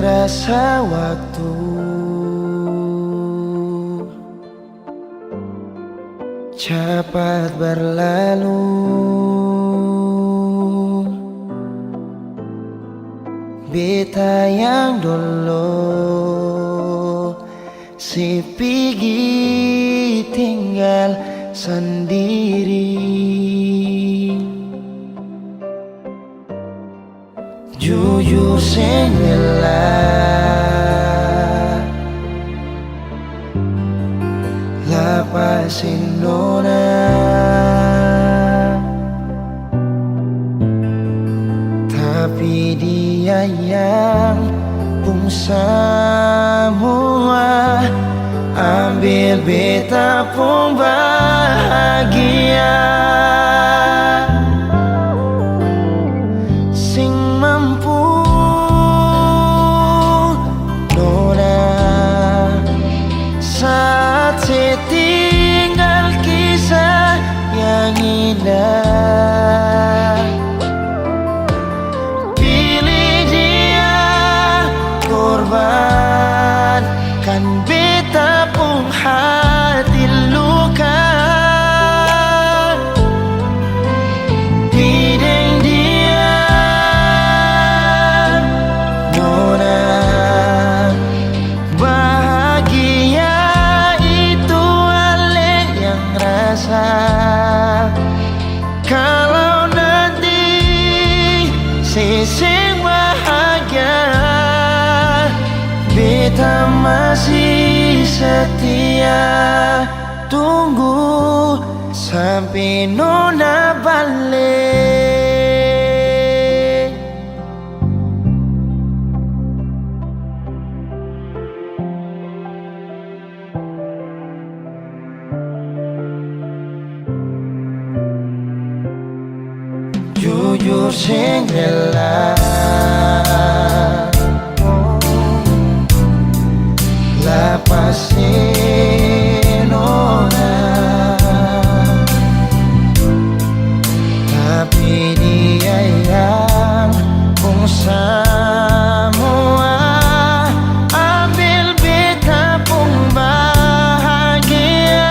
rasa waktu cepat berlalu, beta yang dulu si pergi tinggal sendiri. Jujur senggelah lapasin nona, tapi dia yang pun semua ambil beta pun bahagia. Sing mampu nona saat setinggal kisah yang indah. Pilih dia korbankan beta pun hati luka. Bideng dia nona bahagia itu ale yang rasa. Kalau nanti seseng bahagia, beta masih setia tunggu sampai nona balik. Jujur senggelah lapasin nona, tapi dia yang pun semua ambil beta pun bahagia.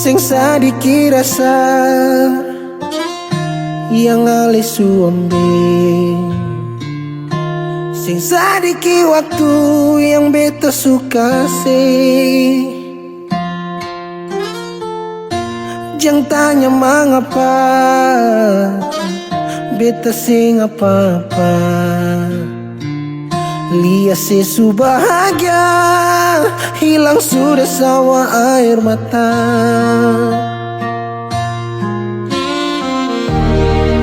Sing sadiki rasa yang ale suambe, sing sadiki waktu yang beta suka se. Jangan tanya mengapa, beta sing apa-apa. Lihat sesu bahagia, hilang sudah sawa air mata.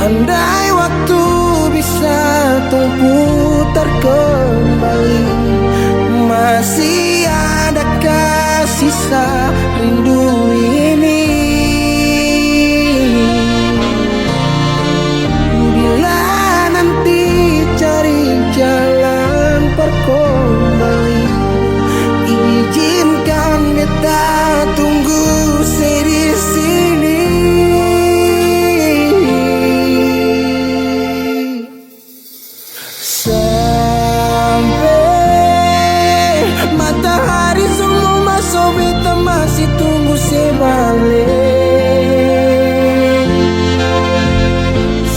Andai waktu bisa tung putar kembali, masih adakah sisa rindu ini? Bila nanti cari jalan kembali, izinkan beta tunggu di sini. Sampai matahari semua masuk, beta masih tunggu sebalik.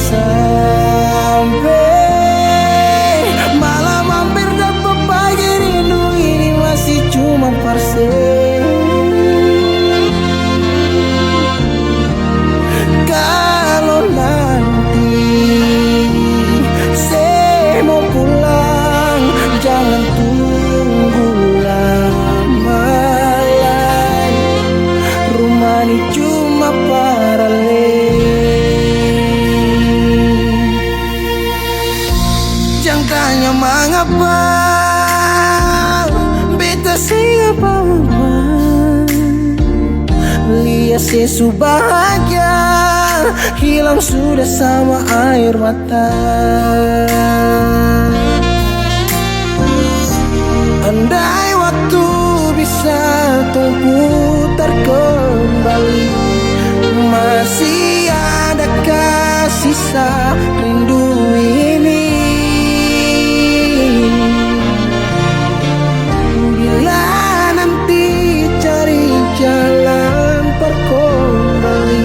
Sampai malam hampir dapat pagi, rindu ini masih cuma parse. Kalau nanti saya mau pulang, jangan tunggu lama lagi. Rumah ini cuma paralel. Jangan tanya mengapa, beta siapa. Lihat sesu bahagia, hilang sudah sama air mata. Andai waktu bisa tung putar kembali, masih adakah sisa rindu ini? Bila nanti cari jalan kembali,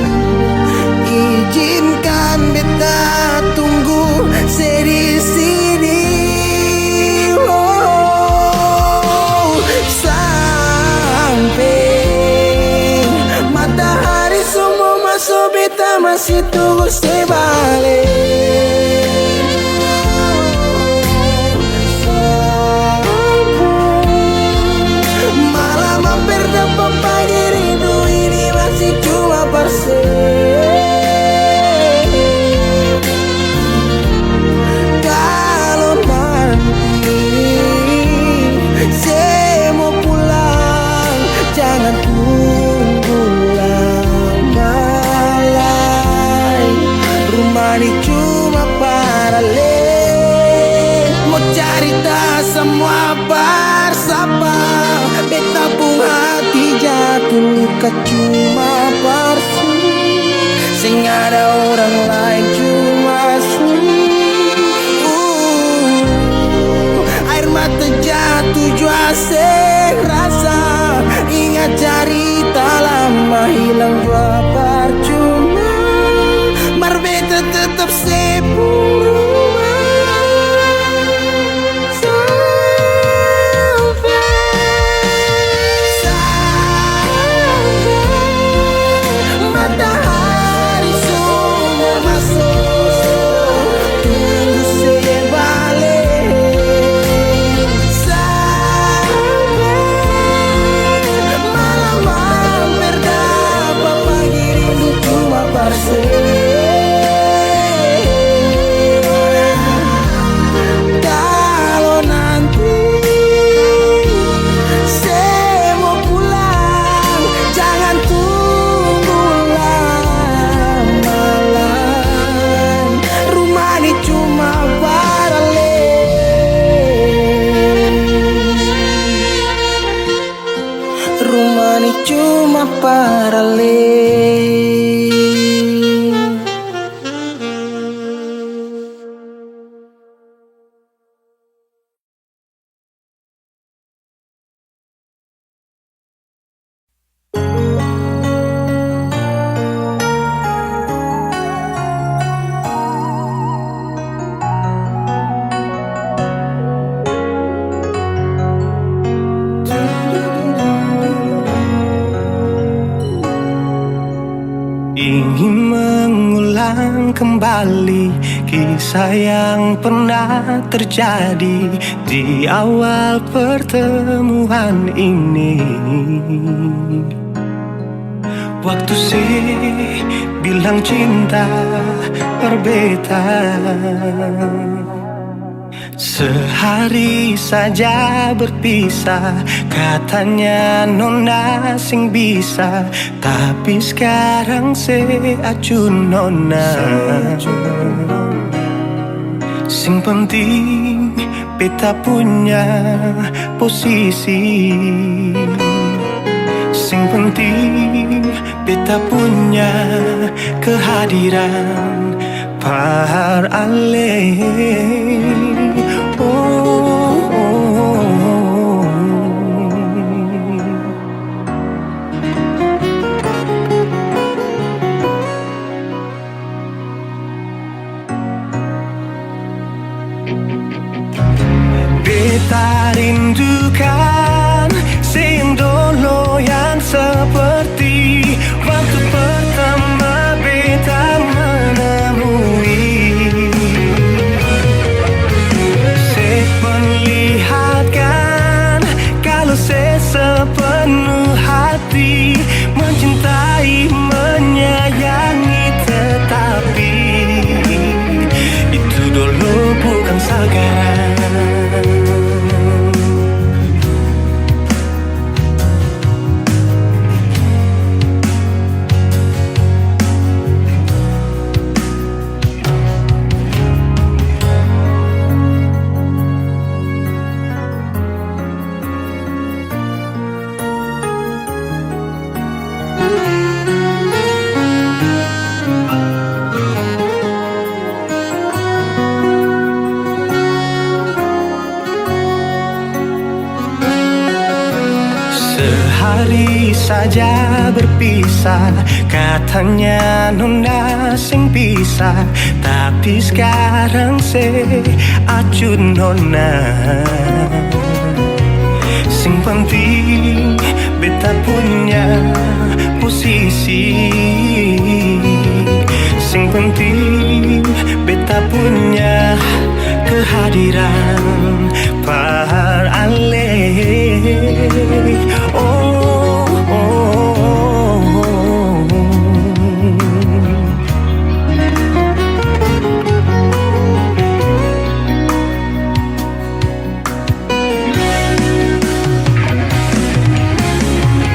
izinkan beta tunggu di sini. Oh, sampai matahari semua masuk, beta masih tunggu sebalik. Malam hampir dapat pagi, rindu ini masih cuma parse. Kalau nanti saya mau pulang, jangan tunggu lama lagi. Rumah ini cuma paralel, mau cerita semua bersama. Beta pun hati jatuh luka cuma parsu, sing ada orang lain cuma air mata jatuh jua serasa. Ingat cerita lama hilang jua percuma, mar beta tetap sepuluh. Kalau nanti saya mau pulang, jangan tunggu lama lagi. Rumah ini cuma paralel. Rumah ini cuma paralel. kembali kisah yang pernah terjadi di awal pertemuan ini. Waktu sih bilang cinta berbeda, sehari saja berpisah. Katanya nona sing bisa, tapi sekarang se acun nona. Sing penting beta punya posisi, sing penting beta punya kehadiran par ale. Beta rindukan sing dulu yang seperti waktu pertama beta menemui. Saya perlihatkan kalau saya sepenuh hati mencintai, menyayangi, tetapi itu dulu bukan sekarang. Sehari saja berpisah, katanya nona sing bisa, tapi sekarang se acun nona. Sing penting beta punya posisi, sing penting beta punya kehadiran par ale.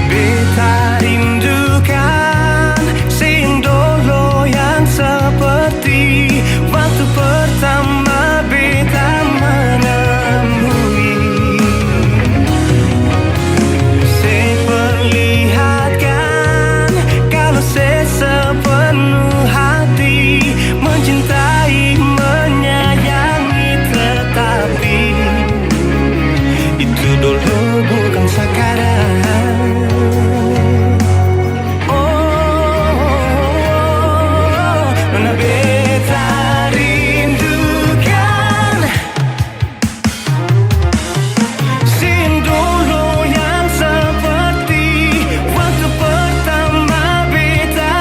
Beta rindukan sing dulu yang seperti waktu pertama beta menemui. Saya perlihatkan kalau saya sepenuh hati mencintai, menyayangi, tetapi itu dulu bukan sekarang. Nona beta rindukan sing dulu yang seperti waktu pertama beta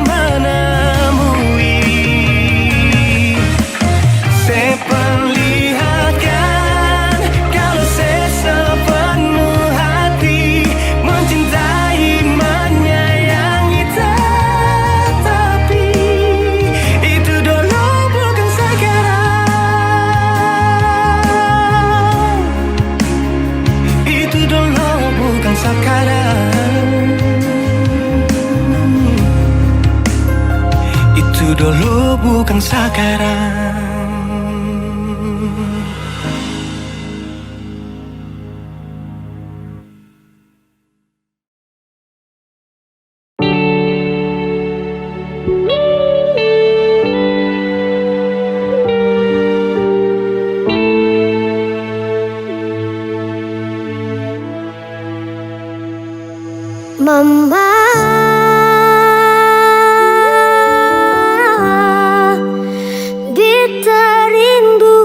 menemui. Saya perlihatkan kalau saya sepenuh hati mencintai, menyayangi, tetapi itu dulu bukan sekarang. Itu dulu bukan sekarang. Itu dulu bukan sekarang. Mama, diterindu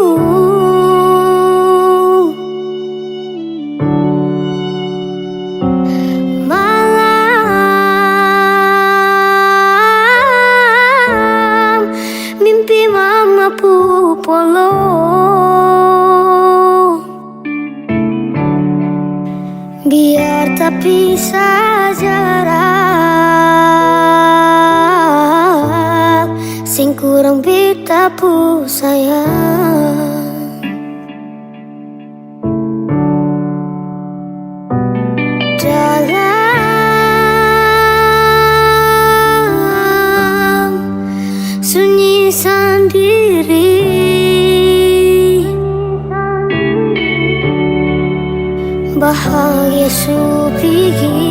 malam biar tapi jarak sing kurang beta pu sayang. Dalam sunyi sendiri, bahagia supigi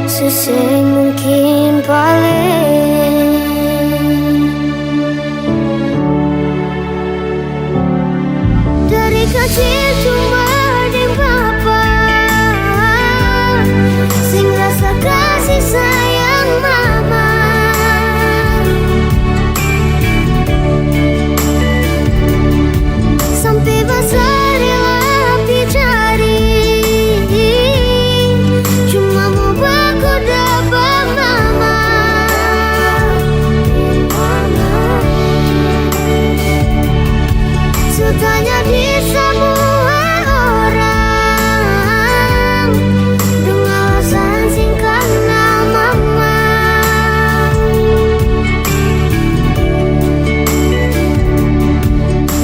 seseng mungkin paling. Dari kecil cuma di papa sing rasa kasih sayang mama. Sampai besar rela dicari, cuma mau baku dapat mama. Sutanya di semua orang dengan alasan singkat nama mama.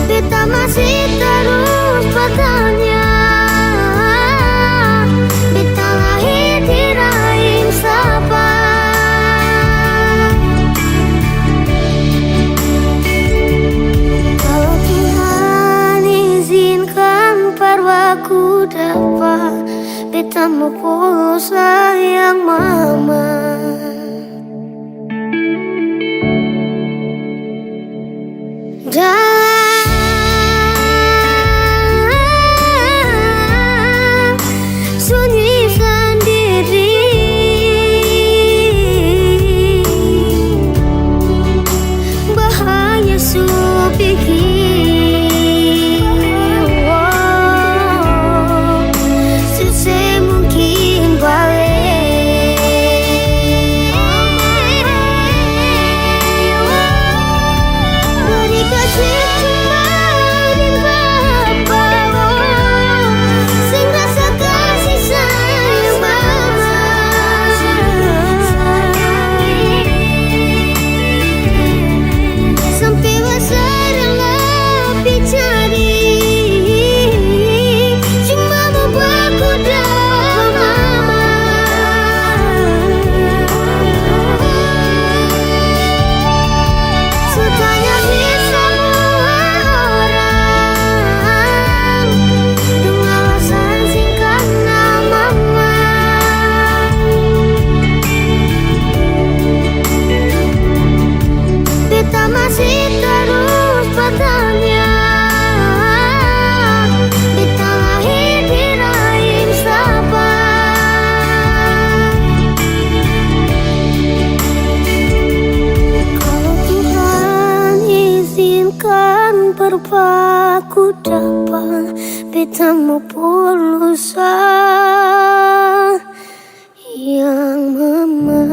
Beta masih terus bertanya, beta lahir di rahim siapa? Kalau Tuhan izinkan parwaku dapat, beta mau polos sayang mama. Dalam sunyi sendiri, bahagia supikir seseh mungkin balik. Dari kecil cuma di papa sing rasa kasih sayang mama. Sampai besar lebih cari, cuma mau baku dapat mama. Sutanya di semua orang dengan alasan singkat nama mama. Beta masih terus bertanya, beta lahir di rahim siapa? Kalau Tuhan izinkan berpaku dapat, beta mau polos sayang mama.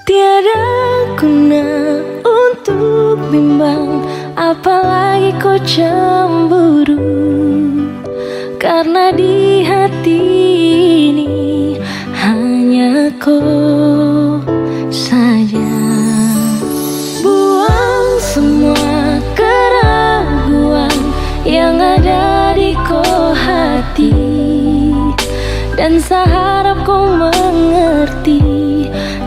Tiada guna untuk bimbang, apalagi kau cemburu. Karena di hati ini hanya kau saja. Buang semua keraguan yang ada di kau hati, dan saya harap kau mengerti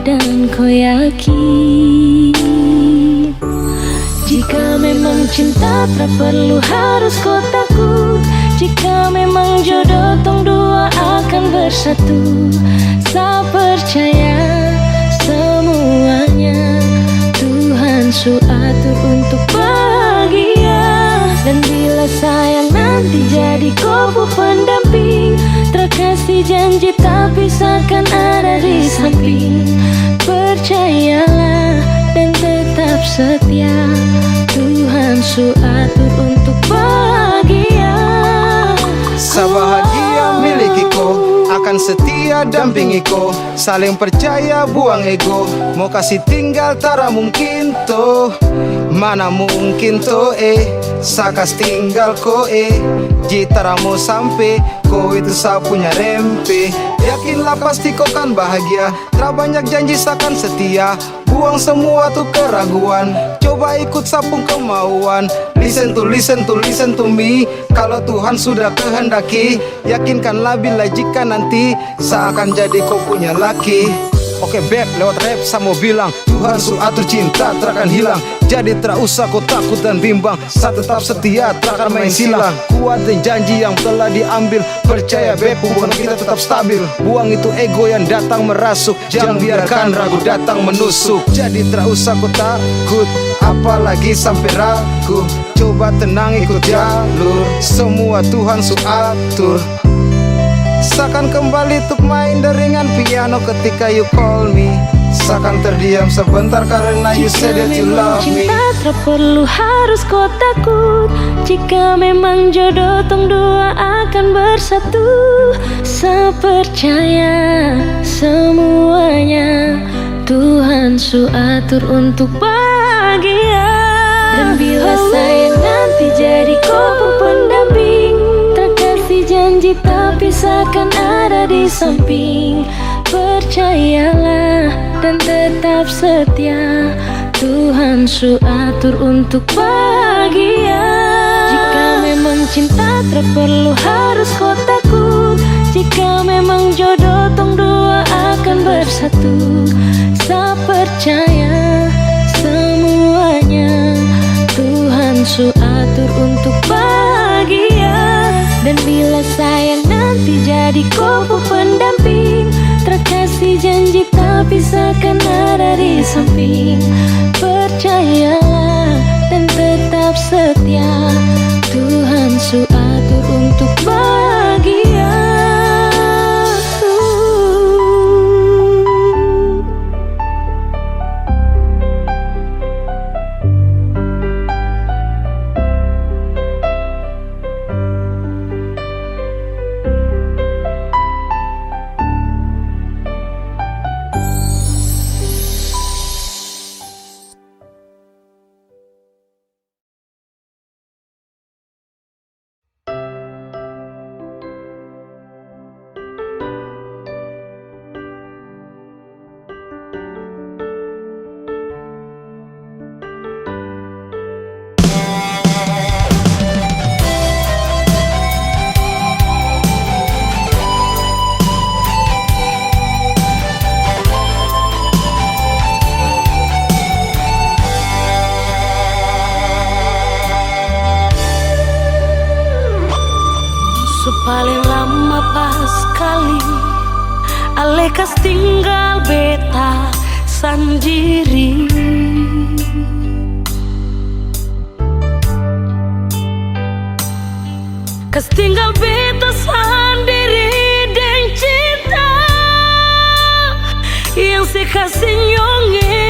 dan kau yakin. Jika memang cinta tak perlu harus kau takut. Jika memang jodoh tong dua akan bersatu. Saya percaya semuanya Tuhan su atur untuk bahagia. Dan bila sayang nanti jadi kubu pendamping. Terkasih janji tapi seakan ada di samping. Percayalah dan tetap setia, Tuhan su atur untuk bahagia. Sabahagia milikiku, akan setia dampingiku. Saling percaya buang ego, mau kasih tinggal tara mungkin toh. Mana mungkin toh sakas tinggal ko jitara mau sampai ko itu sa punya rempe. Yakinlah pasti kau kan bahagia, tak banyak janji sakan setia. Buang semua tuh keraguan, coba ikut sapung kemauan. Listen to me. Kalau Tuhan sudah kehendaki, yakinkanlah bila jika nanti seakan jadi kau punya laki. Oke beb, lewat rap saya mau bilang, Tuhan su atur cinta takkan hilang. Jadi tak usah kau takut dan bimbang, saya tetap setia takkan main silang. Kuatin janji yang telah diambil, percaya beb hubungan kita tetap stabil. Buang itu ego yang datang merasuk, jangan biarkan ragu datang menusuk. Jadi tak usah kau takut, apalagi sampai ragu. Coba tenang ikut jalur, semua Tuhan su atur. Seakan kembali untuk main deringan piano ketika you call me. Seakan terdiam sebentar karena you said that you love me. Cinta tak perlu harus kau takut, jika memang jodoh tong dua akan bersatu. Saya percaya semuanya Tuhan su atur untuk bahagia. Dan bila saya nanti jadi kubu pendamping, terkasih janji tapi seakan ada di samping. Percayalah dan tetap setia, Tuhan su atur untuk bahagia. Jika memang cinta tak perlu harus kau takut, jika memang jodoh tong dua akan bersatu. Saya percaya semuanya Tuhan su atur untuk bahagia. Dan bila saya nanti jadi kubu pendamping, terkasih janji tapi seakan ada di samping. Percayalah dan tetap setia, Tuhan su atur untuk bahagia. Paling lama pas kali Alekas tinggal beta sendiri. Kas tinggal beta sendiri dan cinta yang sekasih nyonge.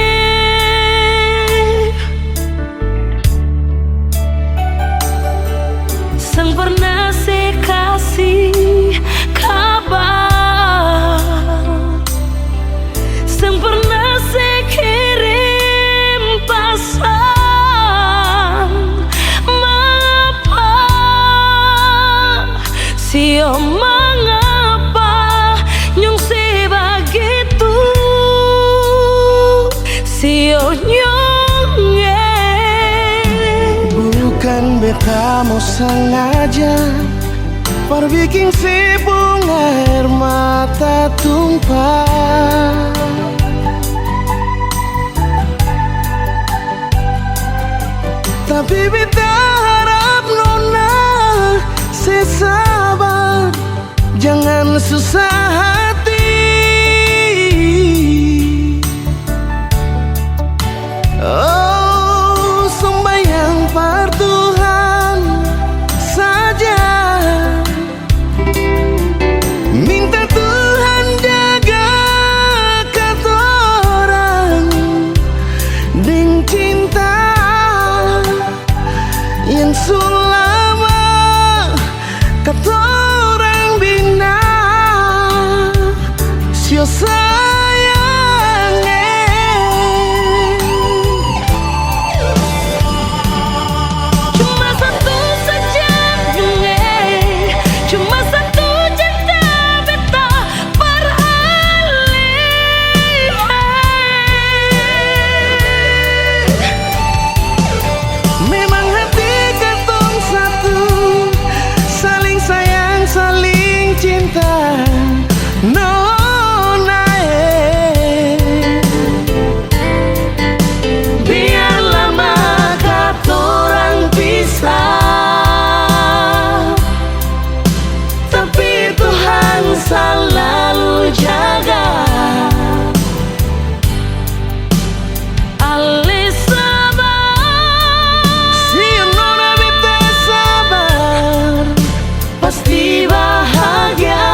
Sang pernah kasih kabar, sang pernah kirim pesan. Mengapa sio mengapa nyong sebegitu sio nyonge. Bukan beta mau sengaja perbikin si bunga air mata tumpah, tapi beta harap nona sesabar, jangan susah hati. Oh, sembahyang par Tuhan saja katorang bina sio sayang Cuma satu saja cuma satu cinta beta beralih. memang hati katong satu saling sayang saling cinta nona biar lama katorang pisah tapi Tuhan selalu jaga. Alis sabar, Si nona beta sabar pasti bahagia.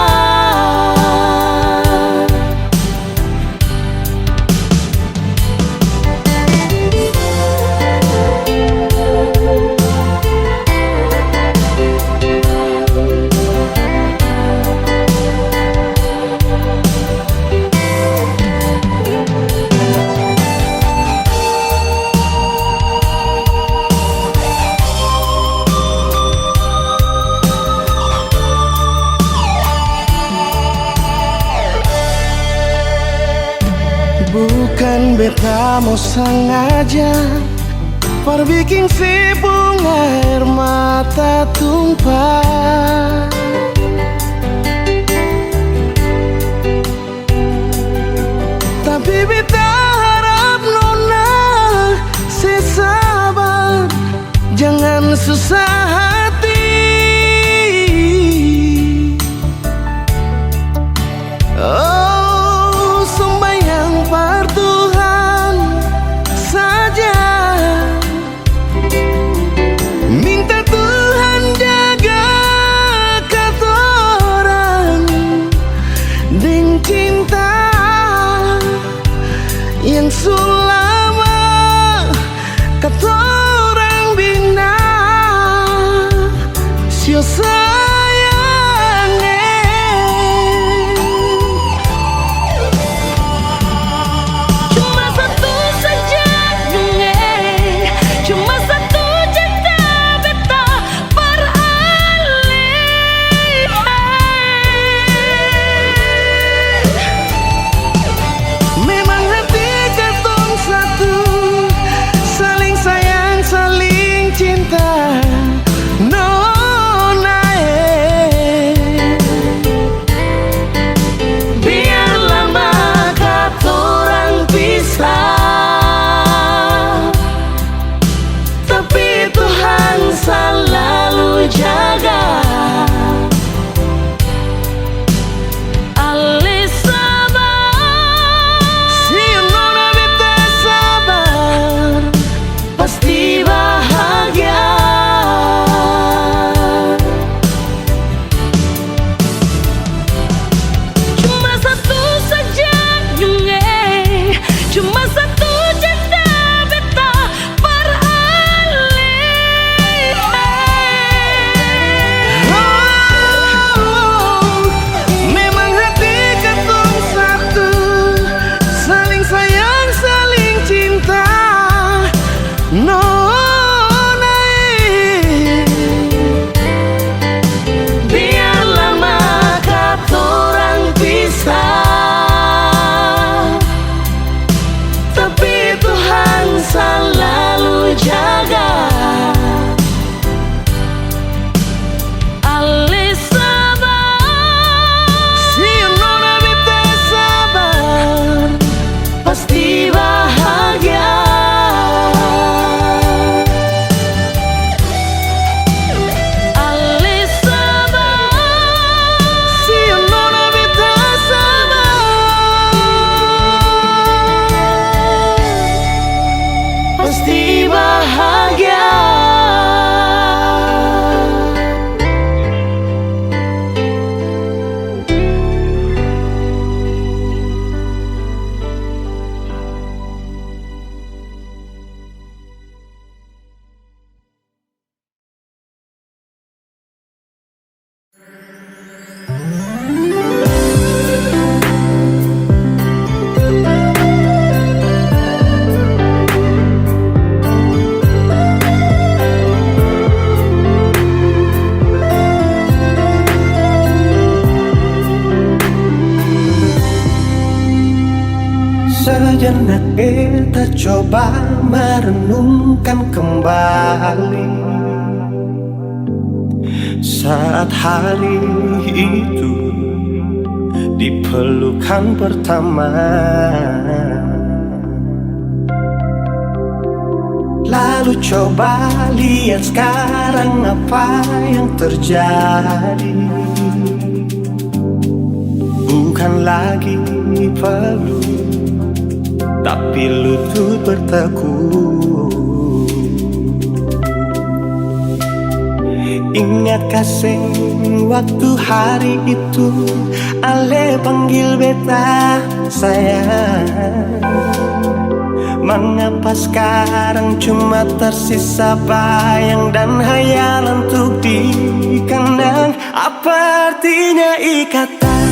bukan beta mau sengaja perbikin si bunga air mata tumpah tapi beta harap nona sesabar jangan susah hati. Oh, sembahyang par Tuhan saja, minta Tuhan jaga katorang dengan cinta yang selama katorang bina sio sayang Cuma satu saja cuma satu cinta beta beralih. memang hati katong satu saling sayang saling cinta nona Sejenak beta coba merenungkan kembali saat hari itu di pelukan pertama. Lalu coba lihat sekarang apa yang terjadi. Bukan lagi peluk, tapi lutut bertekuk. Ingat kasih waktu hari itu Ale panggil beta sayang. Mengapa sekarang cuma tersisa bayang dan hayalan untuk dikenang? Apa artinya ikatan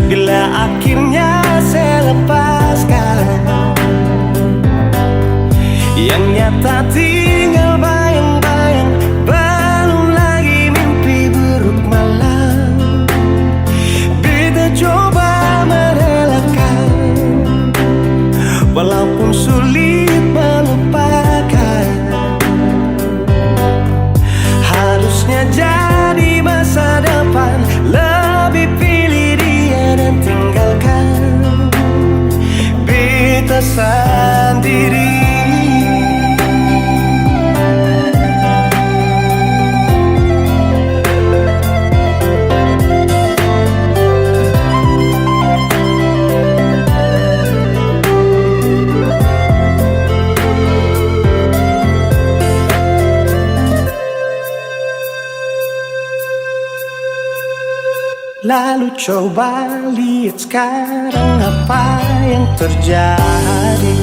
bila akhirnya saya lepaskan? Yang nyata tinggal bayang-bayang, belum lagi mimpi buruk malam. Beta coba merelakan, walaupun sulit melupakan. Harusnya jadi masa depan, lebih pilih dia dan tinggalkan beta sendiri. Lalu coba lihat sekarang apa yang terjadi.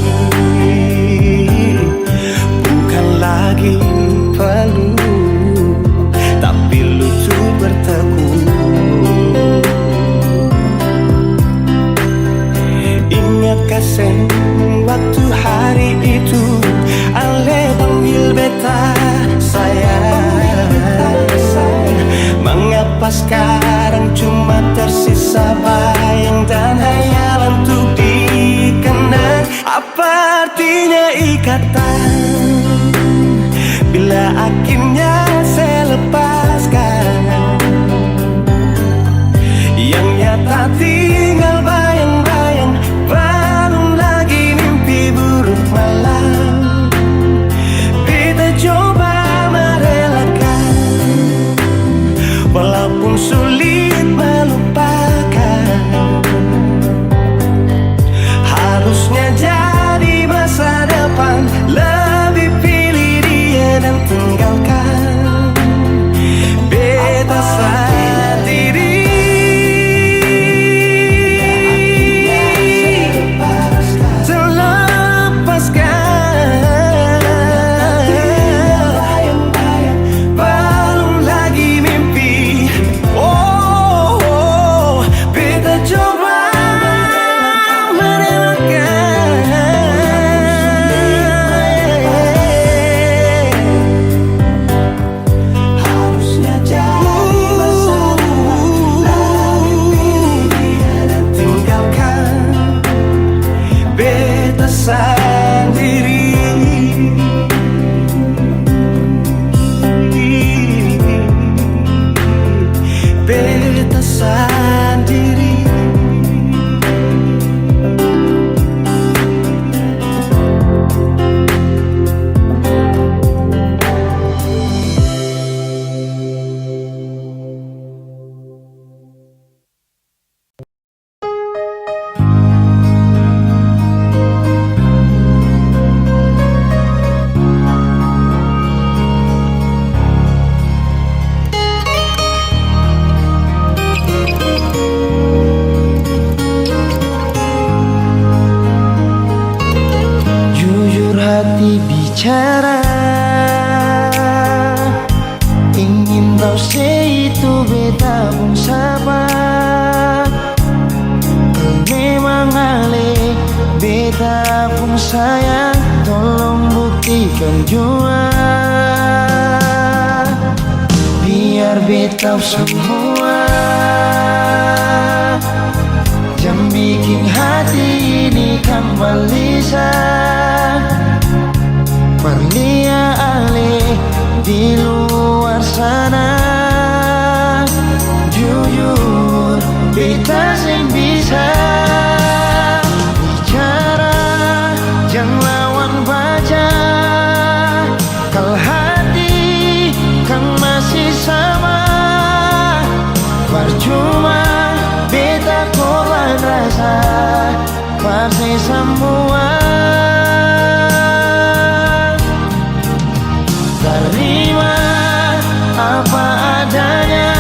Bukan lagi peluk, tapi lutut bertekuk. Ingat kasih waktu hari itu Ale panggil beta sayang. Mengapa sekarang cuma tersisa bayang dan hayalan untuk dikenang? Apa artinya ikatan bila akhirnya saya lepaskan? Yang nyata tinggal bayang-bayang, belum lagi mimpi buruk malam. Beta coba merelakan, walaupun sulit melupakan. Harusnya jadi masa depan, lebih pilih dia dan tinggalkan beta sendiri. bicara, ingin tahu itu beta pun sabar. Memang ale beta pun sayang, tolong buktikan jua. Biar beta semua, jangan bikin hati ini kan balisa Perlia ale di luar sana Jujur beta sing bisa bicara jangan lawan baca Kalau hati kan masih sama Percuma beta korban rasa Pasti semua Terima apa adanya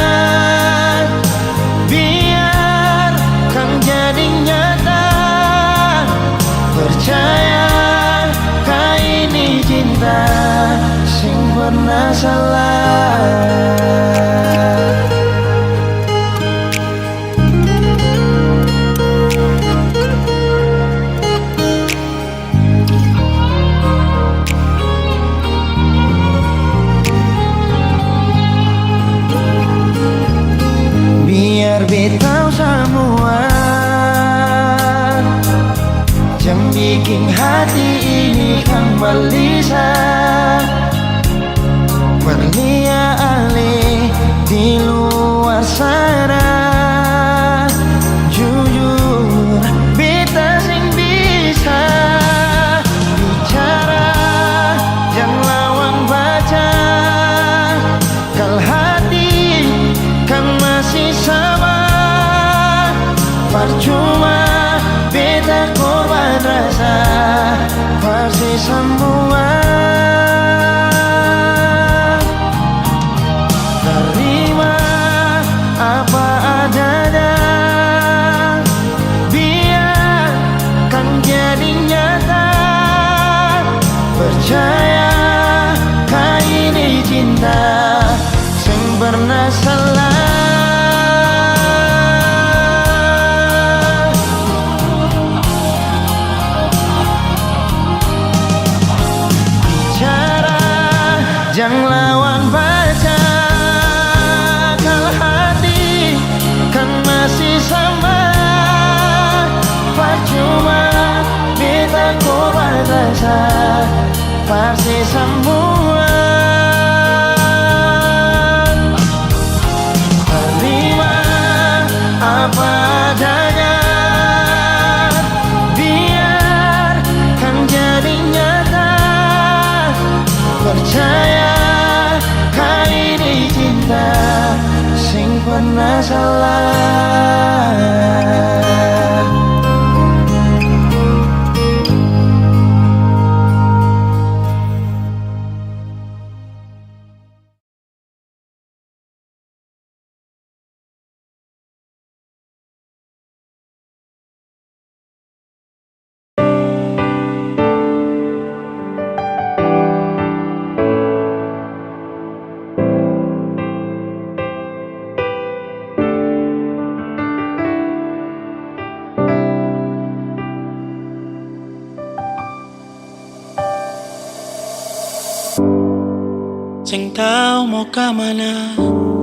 Biar kan jadi nyata Percaya kau ini cinta Sing pernah salah Biar betau semua Jangan bikin hati ini kan balisa Perlia ale di luar sana Jujur beta sing bisa bicara jangan lawan baca Kalau hati kan masih sama Percuma beta korban rasa Pasti semua Terima apa adanya Biar kan jadi nyata Percaya kau ini cinta Sing pernah salah Jangan lawan baca Kalau hati kan masih sama Percuma beta korban rasa Pasti semua Terima apa adanya Biar kan jadi nyata Percaya kau ini cinta Sing pernah salah Sing tahu mau kemana,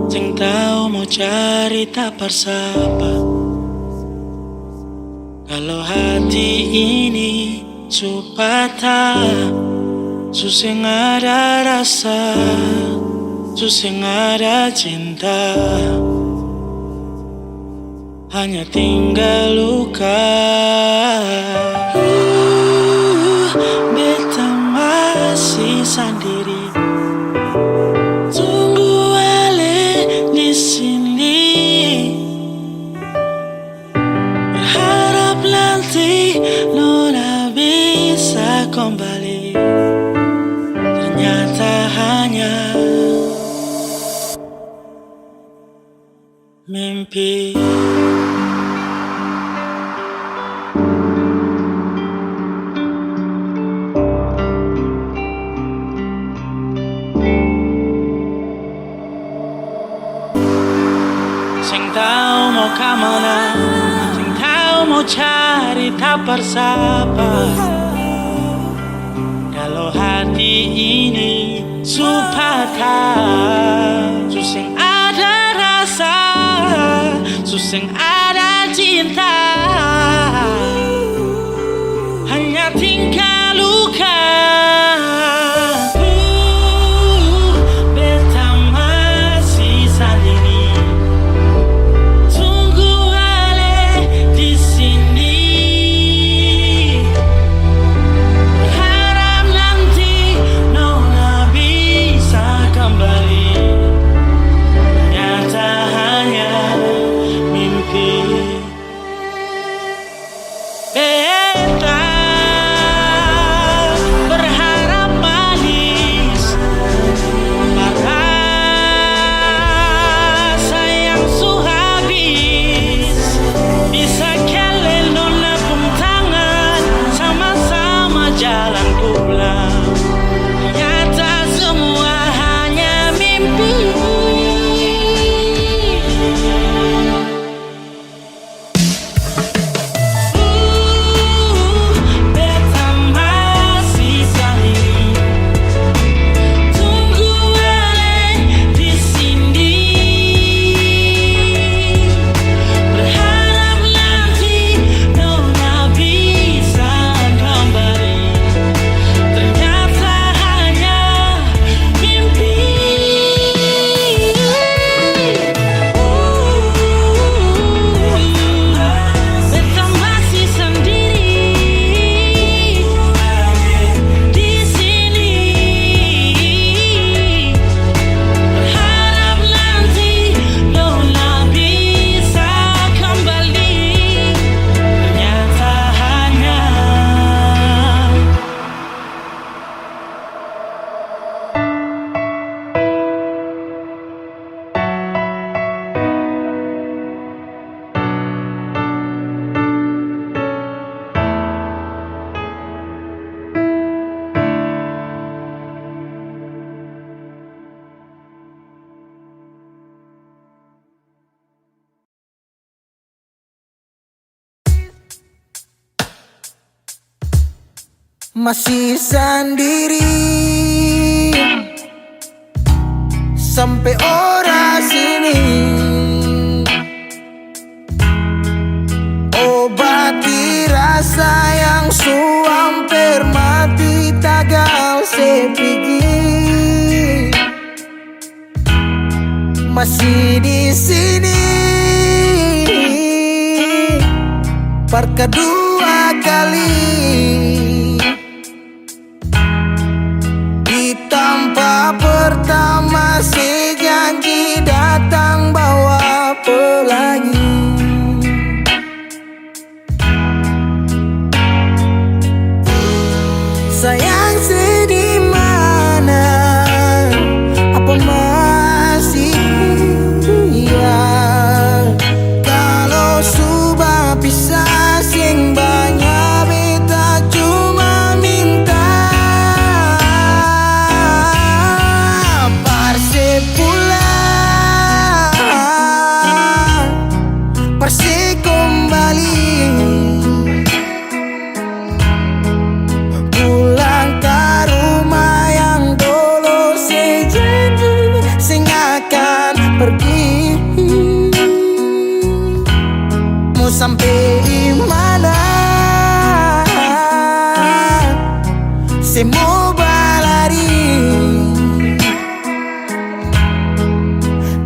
sing tahu mau cari tak bersapa. Kalau hati ini patah, suseng ada rasa, suseng ada cinta, hanya tinggal luka. Beta masih sendiri. Kembali ternyata hanya mimpi. Sing tahu mau kemana, sing tahu mau cari tak bersapa. Kalau hati ini patah, suseng ada rasa, suseng ada cinta, tinggal luka. Beta masih sendiri. Tunggu ale di sini. Berharap nanti nona bisa kembali. Ternyata hanya mimpi. Beta berharap manis pada sayang su habis. Bisa kalian nona pun tangan sama-sama jalan pulang. Ternyata semua hanya mimpi. Beta masih sendiri. Tunggu ale di sini. Berharap nanti nona bisa kembali. Ternyata hanya mimpi. Beta masih sendiri di sini. Berharap nanti nona bisa kembali. Ternyata hanya Masih sendiri sampai ora sini. Obati rasa yang hampir mati tagal sepigi. Masih di sini per kedua kali. Di tempat pertama si janji datang bawa pelangi. Sayang sedih mana? Apa masih iya? Kalau sudah pisah sing banyak beta cuma minta parse pulang, parse kembali. Pulang ke rumah yang dulu sejanji sing akan pergi. Mau sampai di mana? Semua berlari.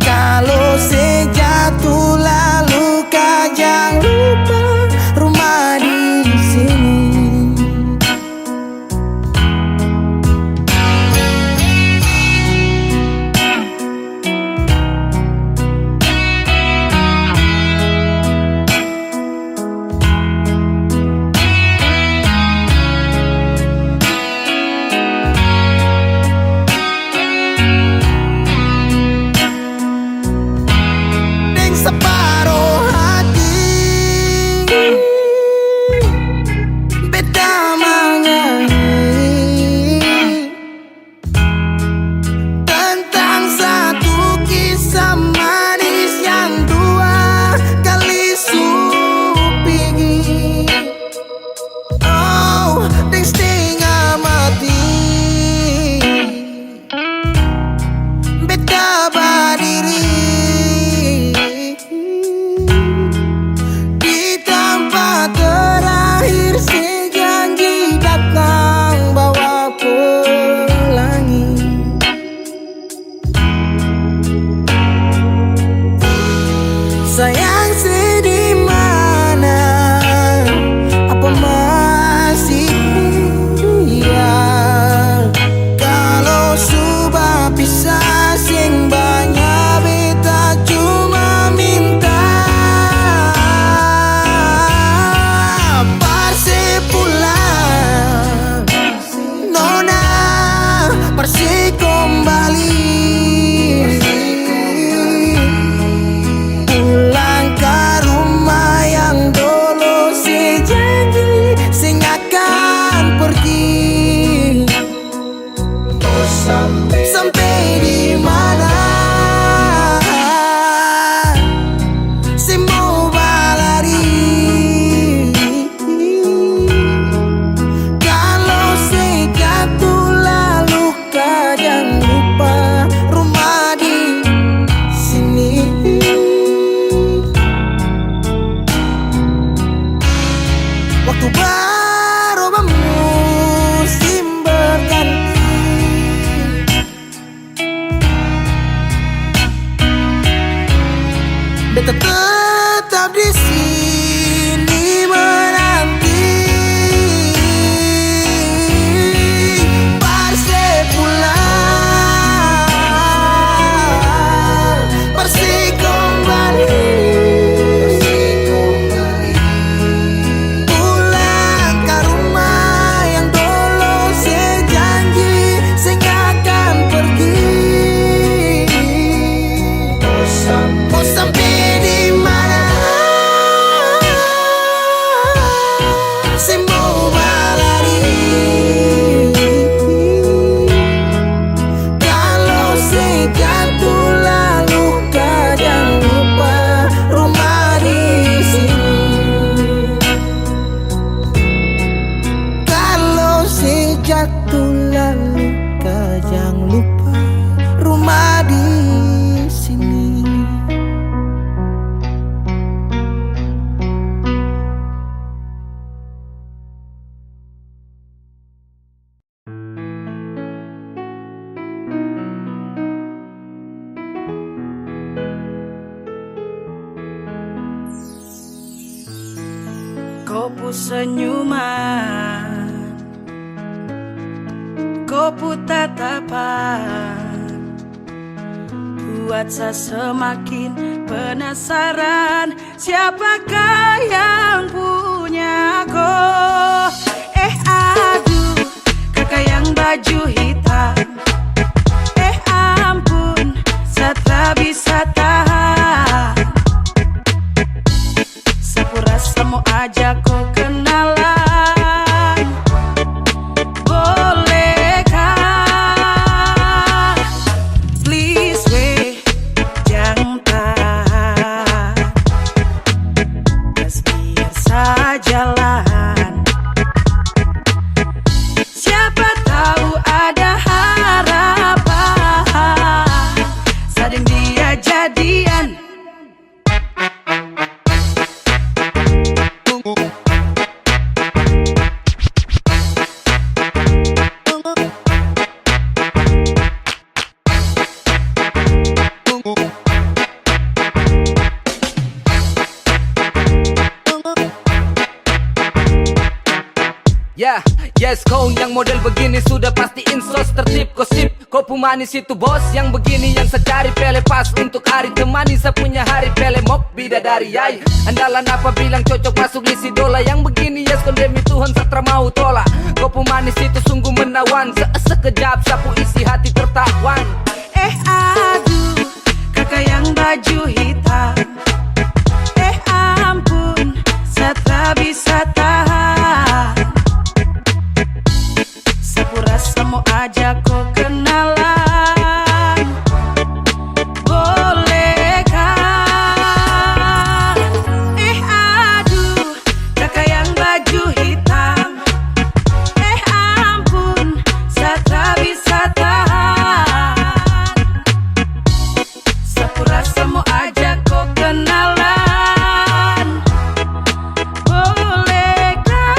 Kalau sejatuh lalu kau jangan lupa rumah di sini. Mau sampai di mana? Semua berlari. Kalau sejatuh lalu kau jangan lupa rumah di sini. Kalau sejatuh lalu kau jangan lupa rumah di sini. Kopu senyuman, kopu tatapan, buat saya semakin penasaran. Siapakah yang punya kau? Aduh, kakak yang baju hitam. Ampun, saya tak bisa tahan. Sepura mau ajak kau kenalan. Bolehkah? Please weh, jangan tahan. Just biar saya jalan. Siapa tahu ada harapan. Sading dia jadian. Ya, yes kau yang model begini sudah pasti insos tertib gosip. Kopu manis itu bos yang begini yang saya cari. Pele pas untuk hari temani saya punya hari. Pele mok bidadari yai. Andalan apa bilang cocok masuk list idola. Yang begini yes kondemi Tuhan satra mau tolak. Kopu manis itu sungguh menawan. Sekejap sapu isi hati tertawan. Aduh, kakak yang baju hitam. Ampun, saya tak bisa tahan. Sepura mau ajak kau kenalan. Bolehkah? Aduh, kakak yang baju hitam. Ampun, saya tak bisa tahan. Sepura mau ajak kau kenalan. Bolehkah?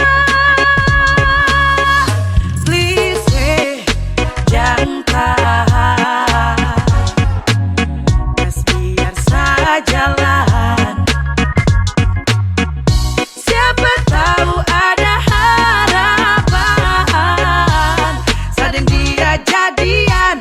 Please weh, jangan tahan. Gas biar saya jalan. Siapa tahu ada harapan. Sading dia jadian.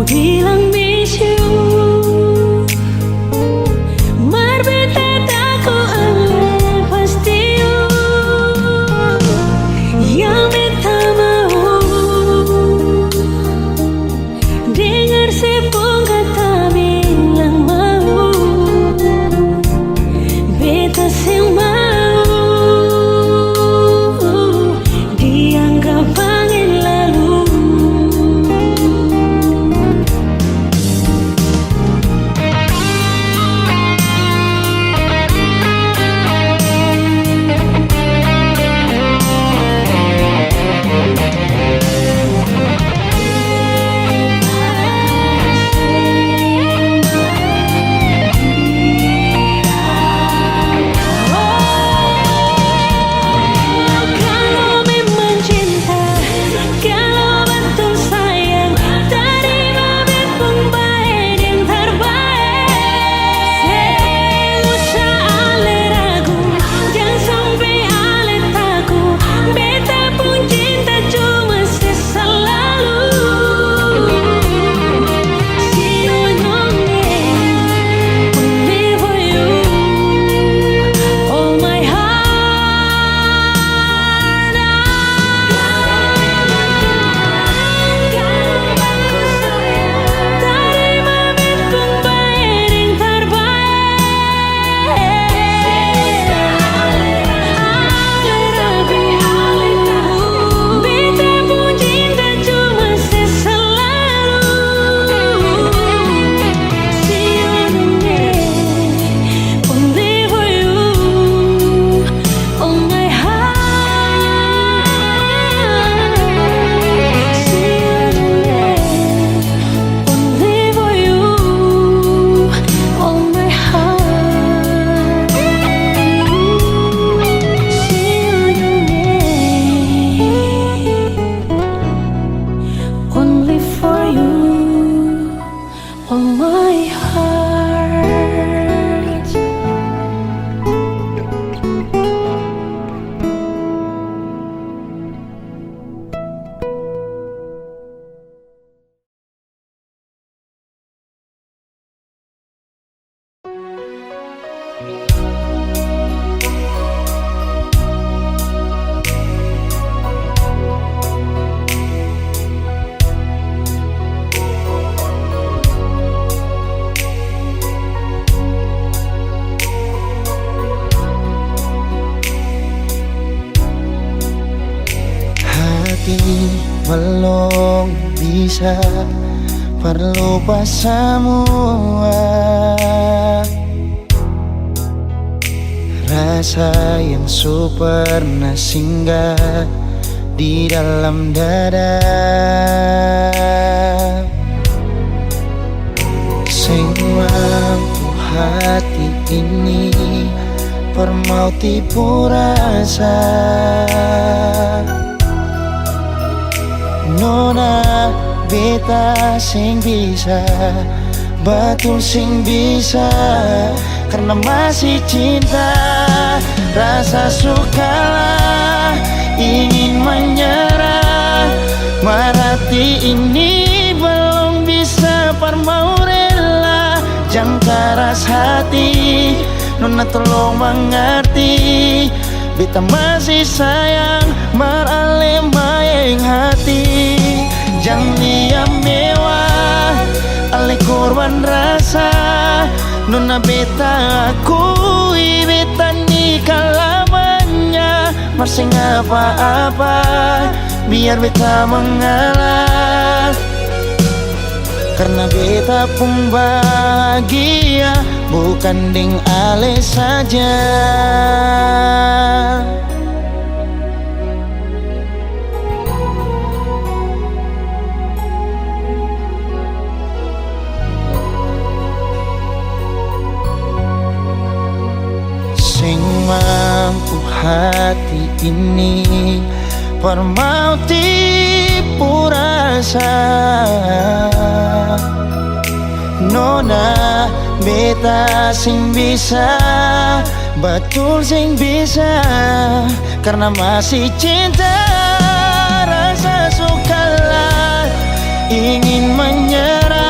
bilang miss you. Marbeta tako ang pasti you. Yang minta mau dengar sepung kata bilang mau. Beta sing mau dianggap angin lalu. Kalau memang cinta, kalau betul sayang, terima bepung baik yang terbaik. Usah ale ragu, jangan sampai ale takut. Beta pun cinta cuma selalu. See you again, only for you. All my heart. Terima bepung baik yang terbaik. Ale ragu, beta pun cinta cuma selalu. See you again, only for you. All my heart. See you again, only for you. All my heart. See you again, only for you. All my heart. Hati belum bisa berlupa semua rasa yang pernah singgah di dalam dada. Sing mampu hati ini permau tipu rasa. Nona beta sing bisa, betul sing bisa, karena masih cinta. Rasa sukalah ingin menyerah, merati ini belum bisa permau rela. Jangan keras hati, Nona tolong mengerti. Beta masih sayang, merale mayang hati. Jangan diam mewah, ale korban rasa. Nona beta akui, beta nikah lamanya. Masih apa-apa, biar beta mengalah. Karena beta pun bahagia, bukan deng ale saja. Sing mampu hati ini permau tipu rasa. Nona beta sing bisa, betul sing bisa, karena masih cinta. Rasa sukalah ingin menyerah,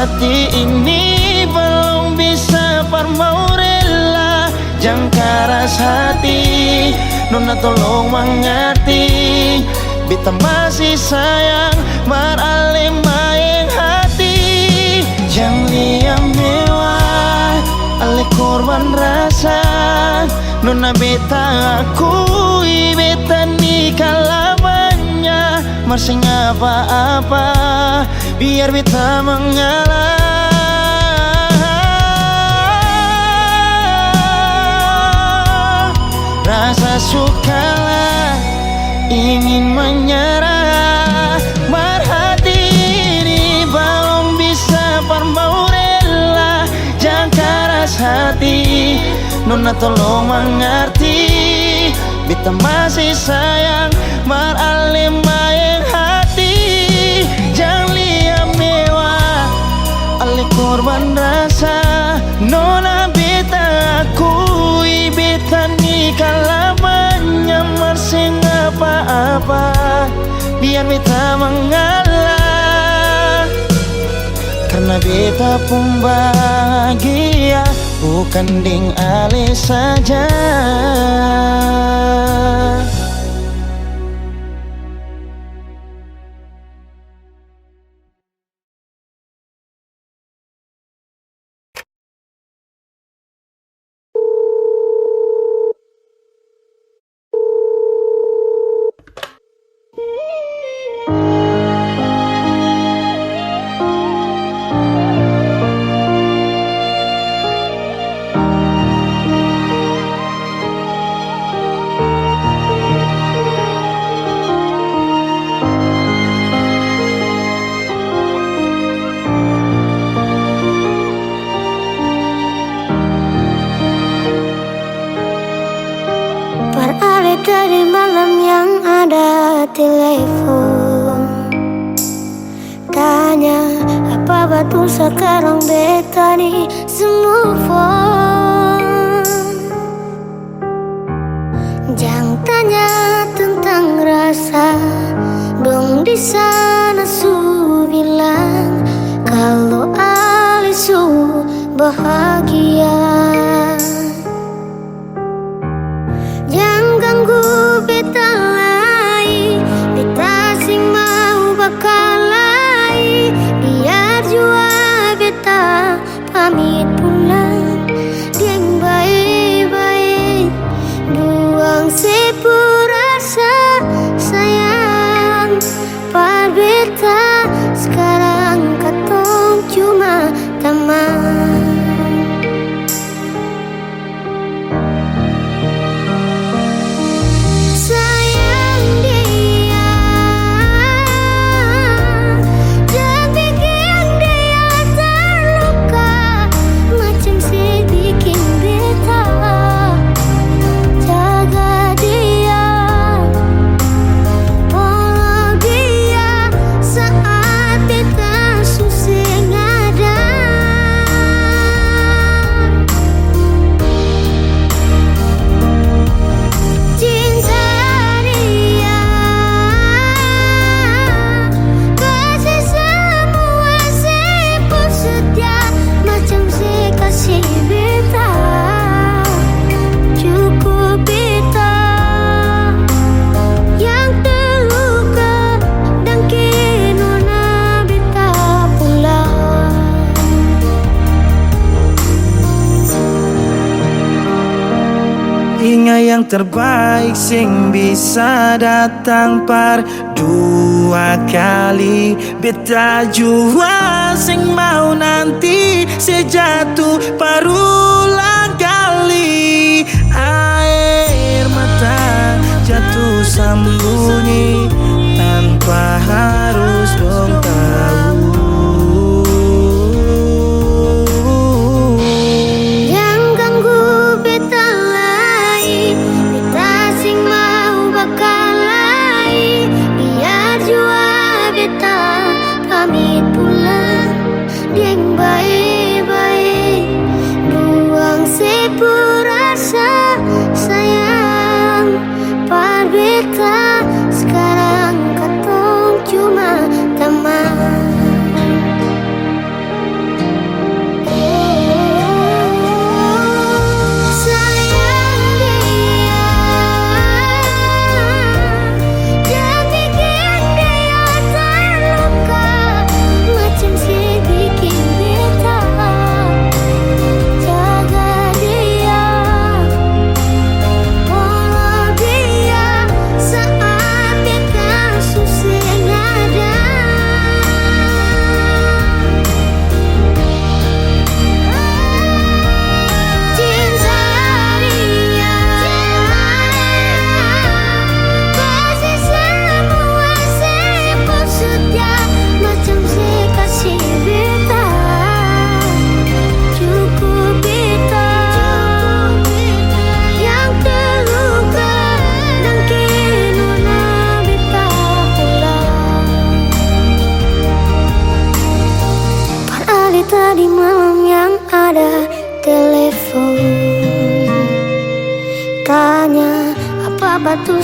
hati ini belum bisa mau rela. Jangan keras hati, nona tolong mengerti. Beta masih sayang, marale main hati. Jangan lihat mewah, ale korban rasa. Nona beta akui, beta nikah lamanya. Masih apa-apa, biar beta mengalah. Rasa sukalah, ingin menyerah. Merhati ini belum bisa mau rela. Jangan keras hati, nona tolong mengerti. Beta masih sayang, marale main hati. Jangan lihat mewah, ale korban rasa. Nona beta akui, beta nikah lamanya. Masih apa-apa, biar beta mengalah. Karena beta pun bahagia, bukan ding ale saja. Beralih dari malam yang ada telepon, tanya apa betul sekarang beta nih semua phone. Jangan tanya tentang rasa, dong di sana su bilang kalau Ali su bahagia. Jangan ganggu beta lagi, beta sing mau bakal lagi. Biar jua beta pamit pulang, yang baik-baik. Buang sepurasa sayang, par beta sekarang katong cuma teman. Ingat yang terbaik sing bisa datang par dua kali. Beta jua sing mau nanti sejatuh parulang kali. Air mata jatuh sembunyi tanpa harus dong tahu. Pamit pulang, yang baik-baik. Buang sepurasa sayang, par beta sekarang katong cuma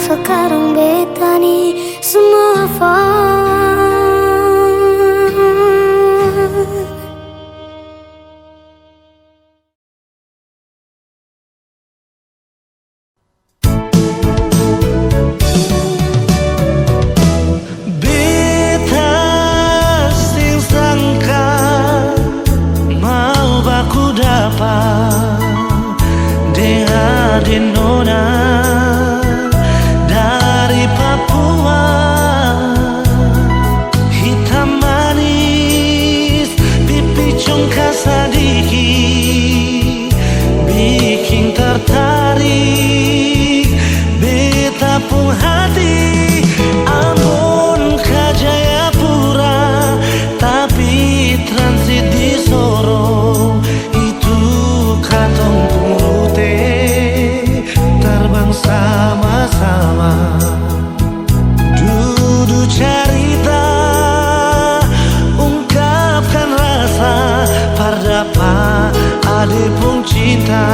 sekarang beta nih semua hafal. Beta sing sangka mau baku dapat dengan nona dari Papua, hitam manis pipi congkak sadiki bikin tertarik beta pun hati. Ambon ke Jayapura tapi transit di Sorong, itu katong pun rute terbang sama-sama. Duduk cerita ungkapkan rasa pardapa ade pun cinta.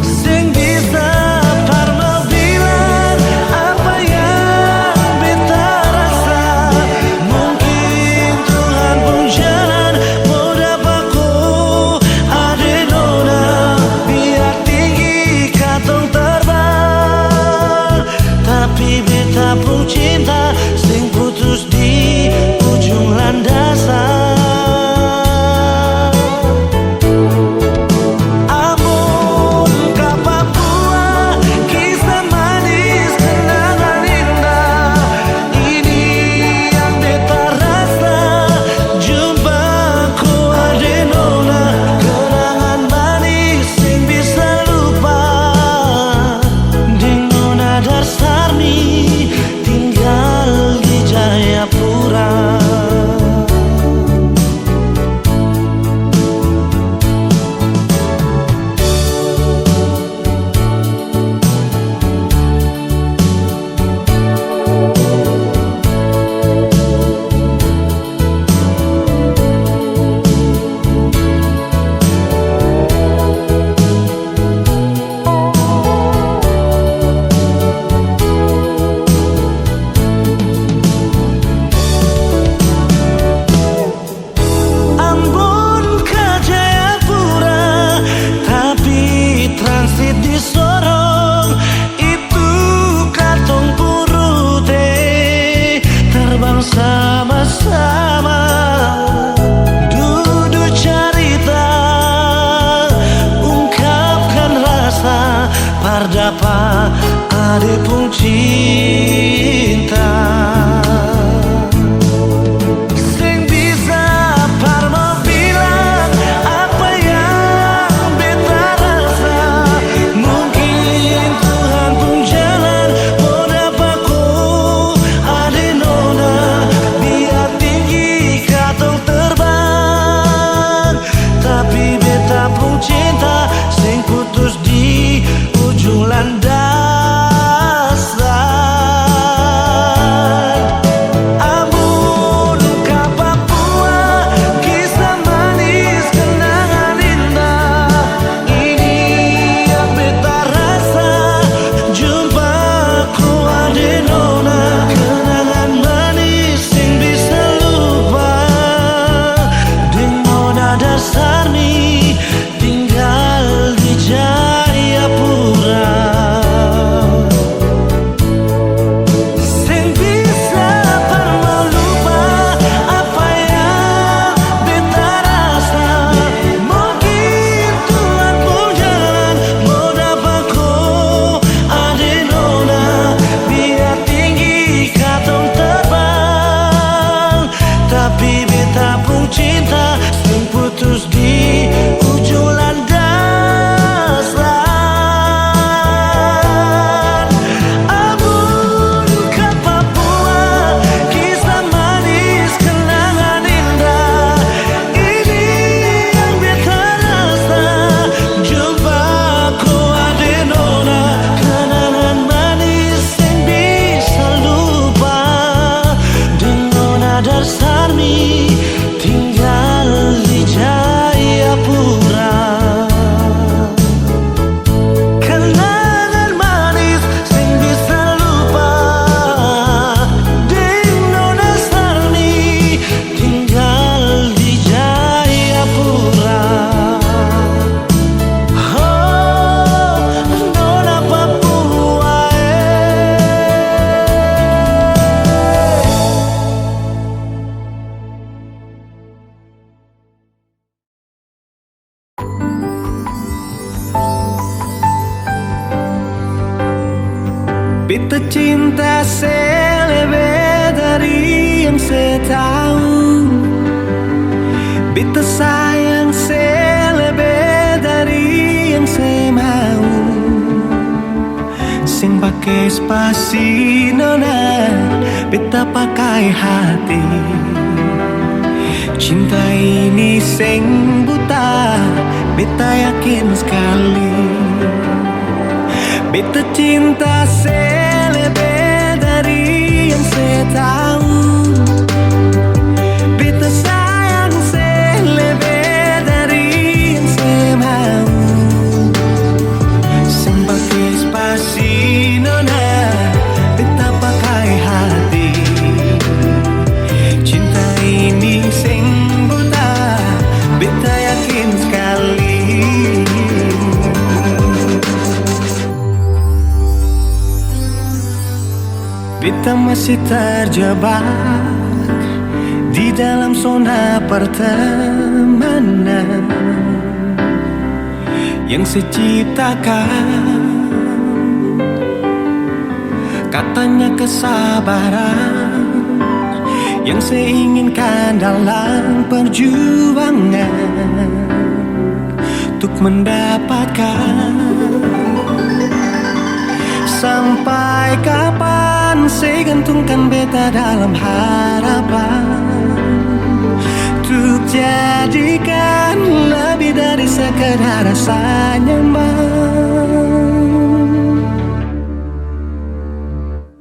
Sing bisa parma bilang apa yang beta rasa. Mungkin Tuhan pun jalan mau dapaku ade nona, biar tinggi katong terbang. Tapi beta pun cinta sing putus di ujung landasan. Ambon ke Papua, kisah manis kenangan indah. Ini yang beta rasa, jumpaku ade nona, kenangan manis sing bisa lupa. Ding nona Darsarmi tinggal saya tahu beta sayang saya lebih dari yang saya mau. Sing pakai spasi nona, beta pakai hati. Cinta ini sing buta, beta yakin sekali. Beta cinta saya lebih dari yang saya tahu. Beta sayang saya lebih dari yang saya mau. Sing pakai spasi nona, beta pakai hati. Cinta ini sing buta, beta yakin sekali. Beta masih terjebak di dalam zona pertemanan yang saya ciptakan. Katanya kesabaran yang saya inginkan dalam perjuangan untuk mendapatkan. Sampai kapan saya gantungkan beta dalam harapan untuk jadikan lebih dari sekedar rasa nyaman.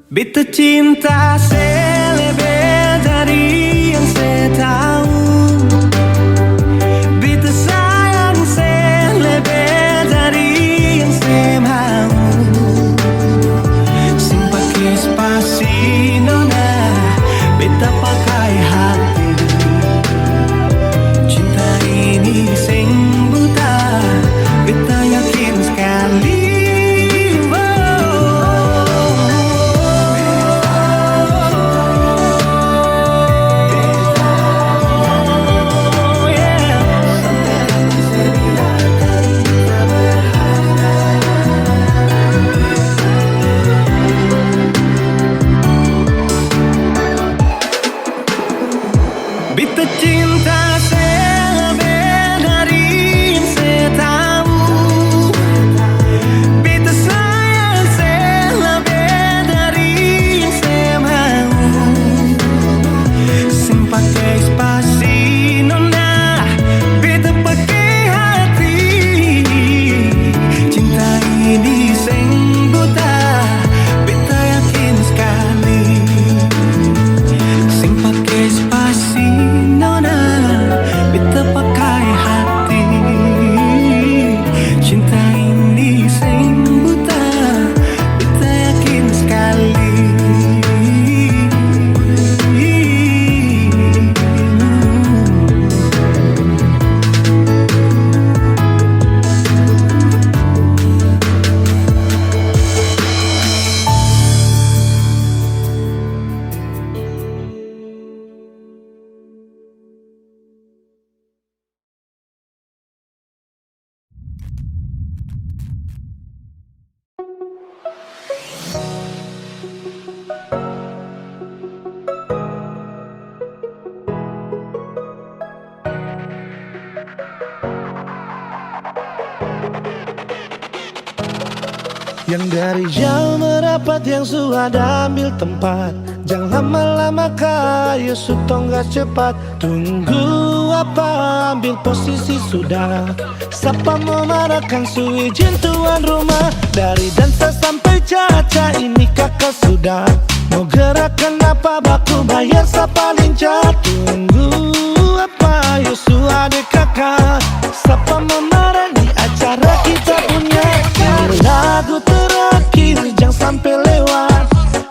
Beta cinta saya lebih dari yang saya tahu. Beta sayang saya lebih dari yang saya mau. Sing pakai spasi nona, beta pakai hati. Cinta ini sing buta, beta yakin sekali. Beta cinta saya lebih dari yang saya tahu. Beta sayang saya lebih dari yang saya mau. Sing pakai spasi nona, beta pakai hati. Cinta ini sing buta, beta yakin sekali. Sing pakai spasi nona, beta pakai hati. Cinta ini sing buta, beta yakin sekali. Yang dari jauh merapat, yang sudah ambil tempat. Jangan lama-lama kayu sutong gak cepat. Tunggu apa, ambil posisi sudah. Siapa mau marahkan su izin tuan rumah. Dari dansa sampai caca ini kakak sudah. Mau gerakan apa baku bayar siapa lincah. Tunggu apa Yusuf adik kakak. Siapa mau marah di acara kita punya. Lagu terakhir jangan sampai lewat.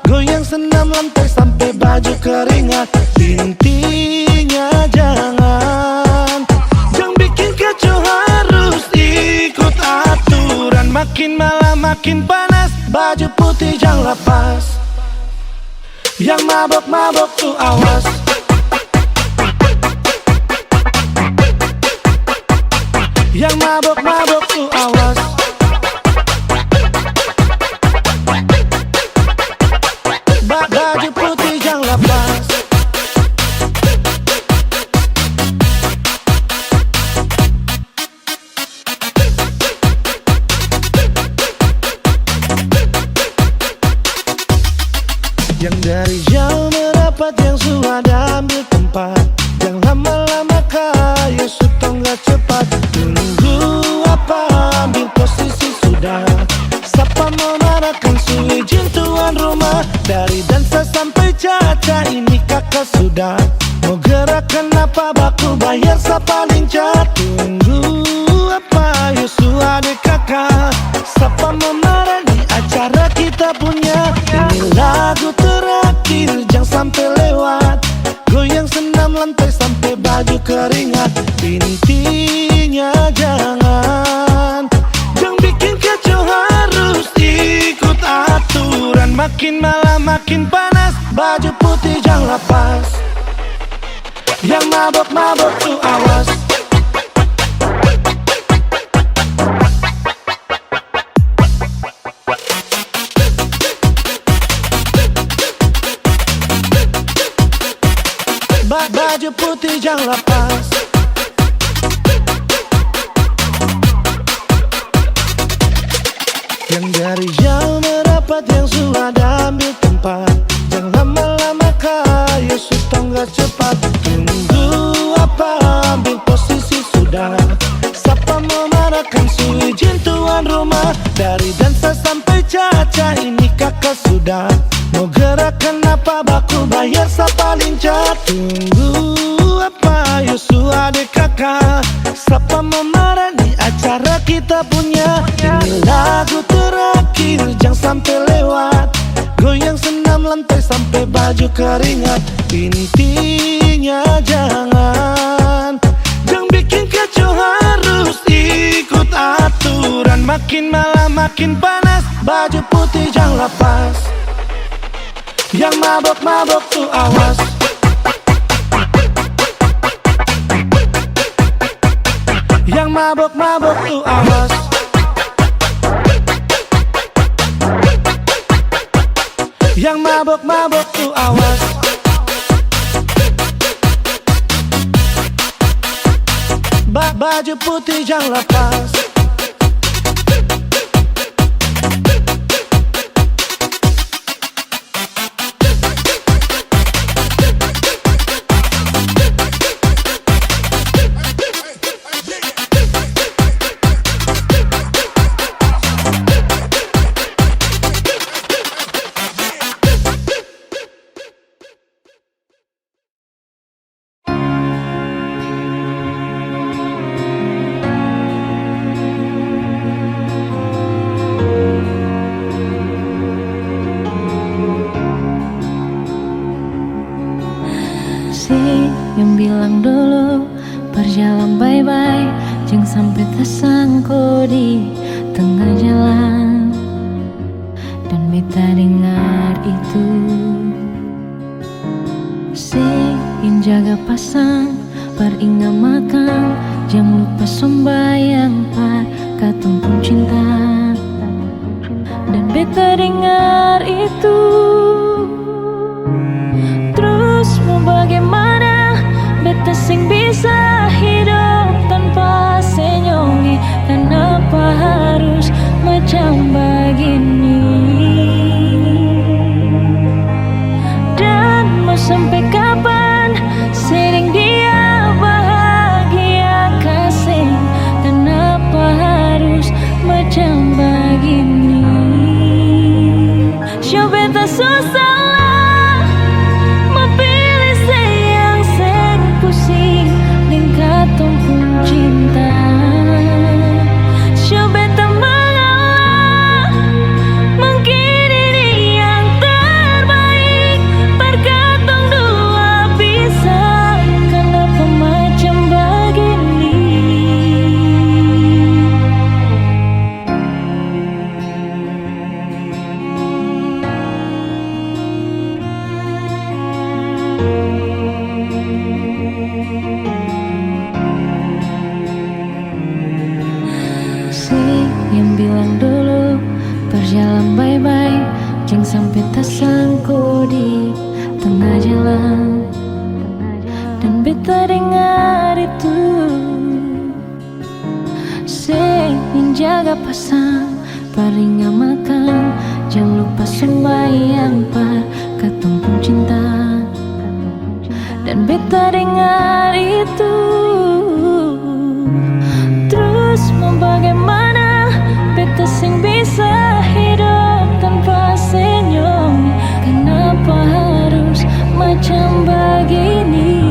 Goyang senam lantai sampai baju keringat. Intinya jangan bikin kacau, harus ikut aturan. Makin malam makin panas, baju putih jangan lepas. Yang mabok-mabok tuh awas. Yang mabok-mabok tuh awas. Baju putih jangan lepas. jauh merapat yang sudah ambil tempat. Jangan lama-lama kayu sutong gak cepat. Tunggu apa, ambil posisi sudah. Siapa mau marahkan izin tuan rumah. Dari dansa sampai caca ini kakak sudah. Mau gerakan apa baku bayar siapa lincah. Tunggu apa Yusuf adik kakak. Siapa mau marah di acara kita punya. Ini lagu terakhir jangan sampai lewat. Goyang senam lantai sampai baju keringat. Intinya jangan bikin kacau, harus ikut aturan. Makin malam makin panas, baju putih jangan lepas. Yang mabok-mabok tuh awas. Baju putih jangan lepas. Yang dari jauh merapat yang sudah ambil tempat. Jangan lama-lama kayu sutong gak cepat. Tunggu apa, ambil posisi sudah. Siapa mau marahkan izin tuan rumah. Dari dansa sampai caca ini kakak sudah. Mau gerakan apa baku bayar siapa lincah. Tunggu apa Yusuf adik kakak. Siapa mau marah di acara kita punya. Ini lagu terakhir jangan sampai lewat. Goyang senam lantai sampai baju keringat. Intinya jangan bikin kacau, harus ikut aturan. Makin malam makin panas, baju putih jangan lepas. Yang mabok-mabok tuh awas. Yang mabok-mabok tuh awas. Yang mabok-mabok tuh awas. Baju putih jangan lepas. Yang bilang dulu berjalan bye-bye, jangan sampai tersangkut di tengah jalan. Dan beta dengar itu ingin jaga pasang, beringat makan, jangan lupa sembahyang par katong pun cinta. Dan beta dengar itu, terus mau bagaimana? Beta sing bisa hidup tanpa senyongi. Kenapa harus macam begini? Dan mau sampai kapan sering dia bahagia kasih? Kenapa harus macam begini? Show beta susah cinta. Show beta mengalah, mungkin ini yang terbaik. Perkatong dua bisa, kenapa macam begini? Yang bilang dulu berjalan bye-bye, jangan sampai tersangkut di tengah jalan. Dan beta dengar itu, ingin jaga pasang, beringat makan, jangan lupa sembahyang par katong pun cinta. Dan beta dengar itu, terus mau bagaimana beta sing bisa hidup tanpa senyum. Kenapa harus macam begini?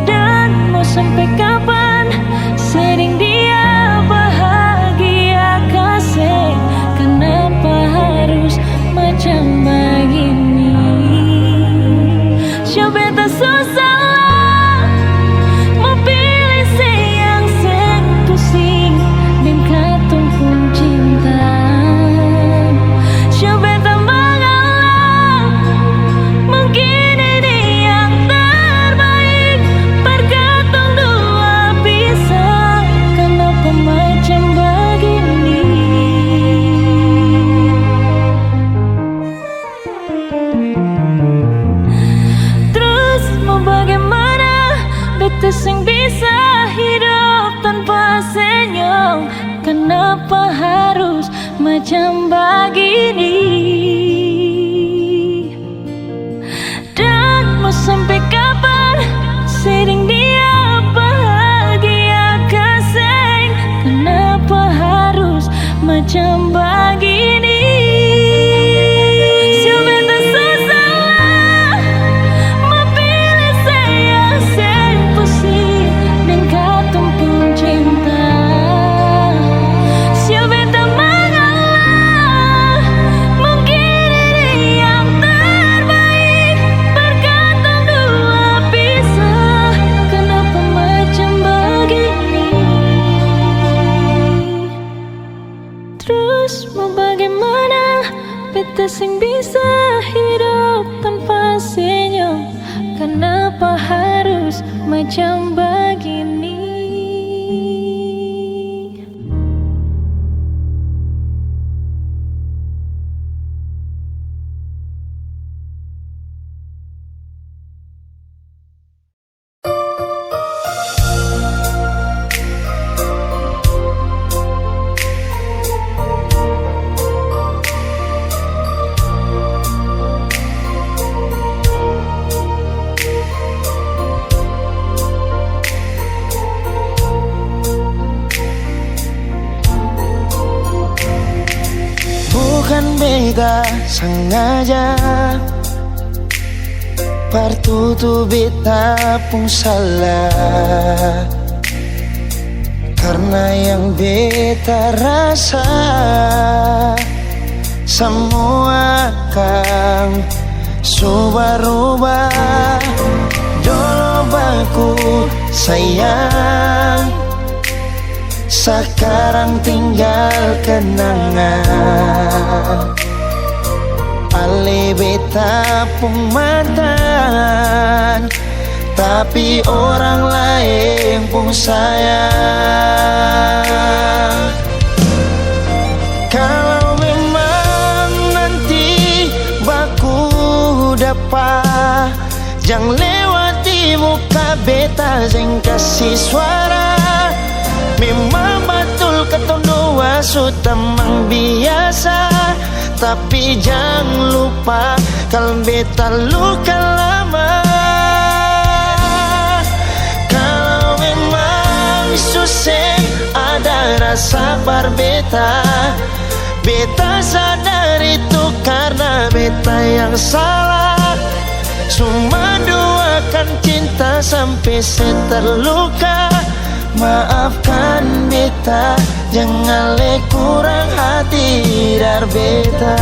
Dan mau sampai kapan sering dia bahagia kasih? Kenapa harus macam begini? Beta susah mau pilih yang sing pusing dan katong pun cinta. Beta mengalah mungkin ini yang terbaik. Perkatong dua bisa, kenapa macam begini? Beta sing bisa hidup tanpa senyum. Kenapa harus macam begini? Dan mau sampai kapan sering dia bahagia kasih? Kenapa harus macam begini? Beta sing bisa hidup tanpa senyum. Kenapa harus macam begini? Bukan beta sengaja partutu beta pun salah, karena yang beta rasa semua akan subah-rubah. Dulu baku sayang, sekarang tinggal kenangan. Ale beta pun mantan, tapi orang lain pun sayang. Kalau memang nanti baku dapat, jangan lewati muka beta yang kasih suara. Memang betul ketong dua sudah biasa, tapi jangan lupa kalau beta luka lama. Kalau memang susah ada rasa berbeta, beta sadar itu karena beta yang salah. Cuma doakan cinta sampai terluka. Maafkan beta, jangan le kurang hati dar beta.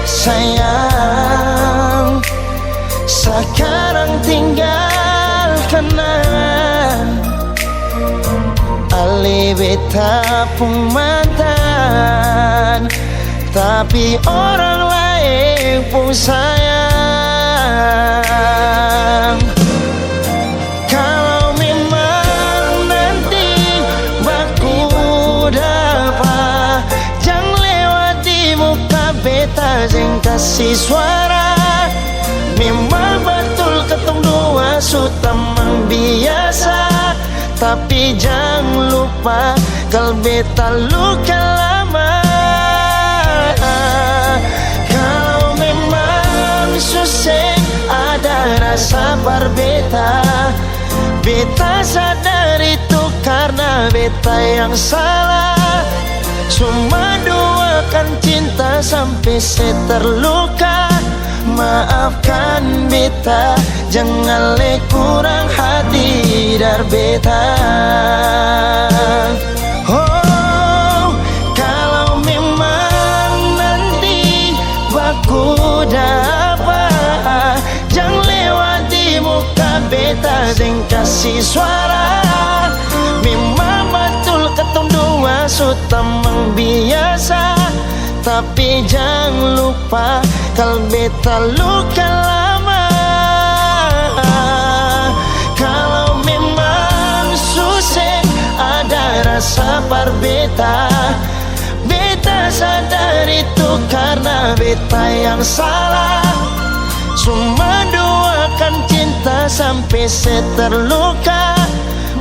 Sayang, sekarang tinggal kenangan. Ale beta pun mantan, tapi orang lain pun sayang. kasih suara. Memang betul ketong dua sudah membiasa, tapi jangan lupa kal beta luka lama. Kalau memang susah ada rasa berbeda, beta sadar itu karena beta yang salah. Cuma doakan cinta sampai saya terluka. Maafkan beta, jangan le kurang hati dar beta. Oh, kalau memang nanti baku apa, jangan lewati muka beta dan kasih suara. Memang betul ketong dua sudah membiasa, tapi jangan lupa kal beta luka lama. Kalau memang susah ada rasa berbeda, beta sadar itu karena beta yang salah. Cuma doakan cinta sampai saya terluka.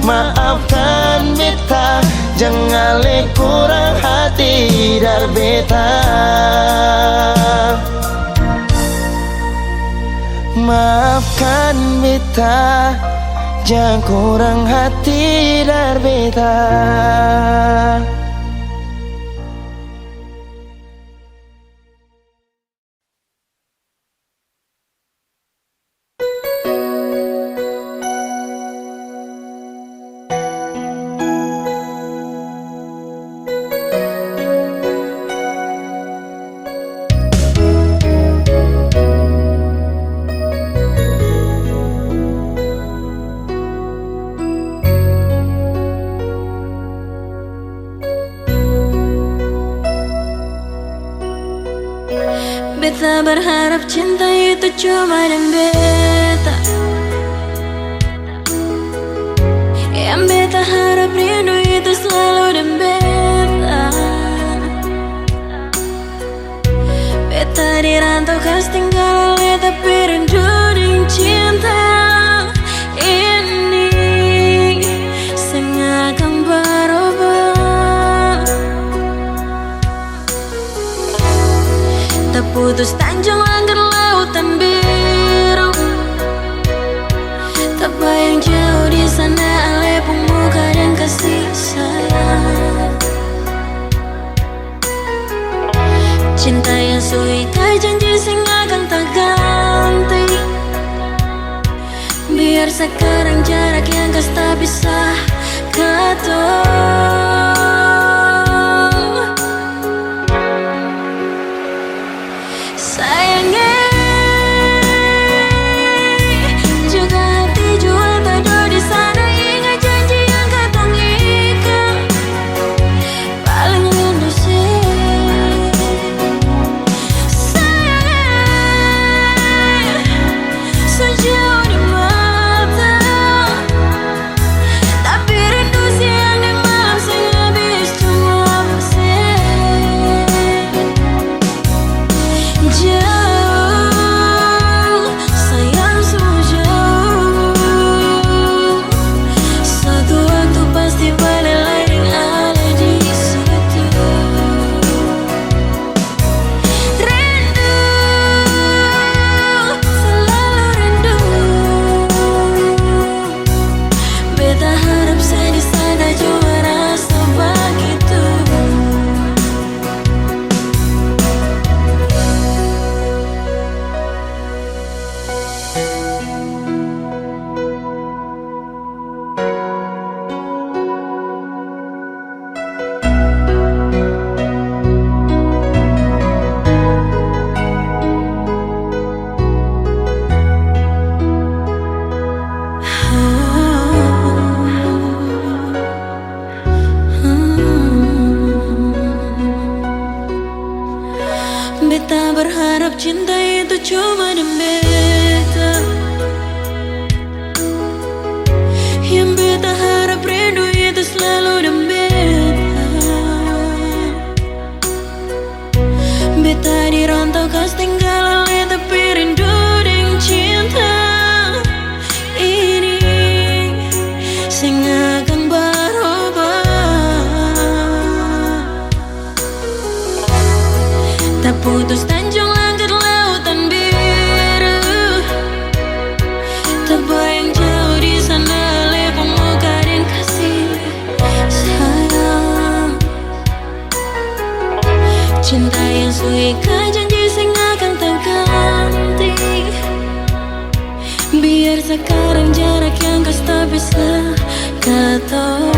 Maafkan beta, jangan le kurang hati dar beta. Maafkan beta, jangan kurang hati dar beta. Beta berharap cinta itu cuma dan beta. Yang beta harap rindu itu selalu dan beta. Beta dirantau kas tinggal le tapi rindu dan cinta ini sengakan berubah. Terputus tanjung langgar lautan biru, tak bayang jauh di sana alepung muka dan kasih sayang. Cinta yang suikai janji sing akan tak ganti. Biar sekarang jarak yang kas tak bisa katong. Beta berharap cinta itu cuma dan beta. Yang beta harap rindu itu selalu dan beta. Beta dirantau kas tinggal Cinta yang suika janji sing akan tak ganti. Biar sekarang jarak yang kau tak bisa kau